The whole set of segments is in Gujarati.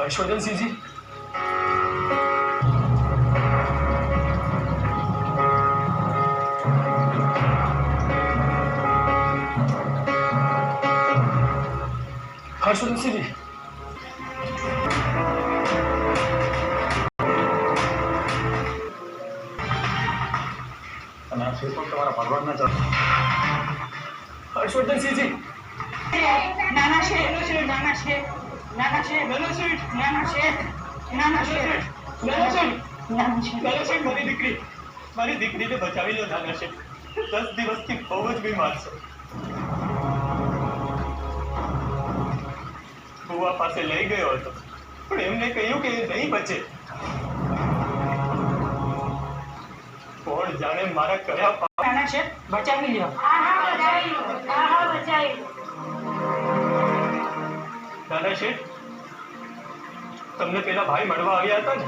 હર્ષવર્ધન સિંહજી, હર્ષવર્ધન સિંહજી, અને આ ફેસબુક તમારા ભગવાનના ચાલો. હર્ષવર્ધન સિંહજી, નાના શેઠ, નાના શેઠ, નાના શેઠ, નાના શેઠ, નાના શેઠ, નાના શેઠ, નાના શેઠ, નાના શેઠ, મારી દીકરીને બચાવી લો નાના શેઠ. 10 દિવસથી બહુ જ બીમાર છે. બુવા પાસે લઈ ગયો હતો પણ એમને કહ્યું કે એ નહીં બચે. કોણ જાણે મારા કયા નાના શેઠ બચાવી લ્યો. નાના શેઠ, તમને પેલા ભાઈ મળવા આવ્યા હતા ને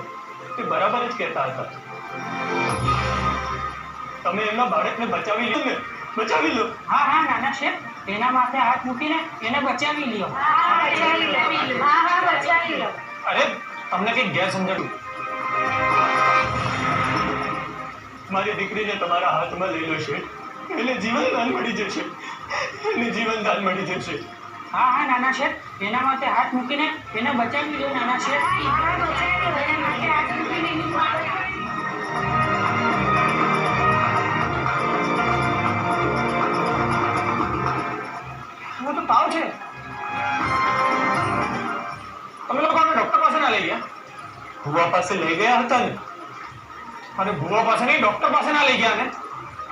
તે બરાબર જ કહેતા હતા. તમે એમના બાળકને બચાવી લો ને, બચાવી લો. હા હા નાના શેઠ, એના માથે હાથ મૂકીને એને બચાવી લ્યો. અરે તમને કઈ ગેરસમજણ. મારી દીકરીને તમારા હાથમાં લઈ લો શેઠ. એને જીવનદાન મળી જશે, એને જીવનદાન મળી જશે. હા હા નાના શેઠ, એના માથે હાથ મૂકીને એને બચાવી લ્યો નાના શેઠ. હું તો તાવ છે. તમે લોકો ડોક્ટર પાસે ના લઈ ગયા? ભુવા પાસે લઈ ગયા હતા ને. અને ભુવા પાસે નહીં, ડોક્ટર પાસે ના લઈ ગયા ને.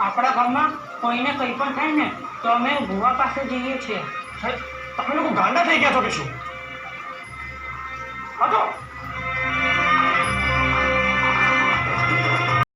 આપણા ઘરમાં કોઈને કંઈ પણ થાય ને તો અમે ભુવા પાસે જઈએ છીએ. તમે લોકો ગાંડા થઈ ગયા છો કે શું? હા તો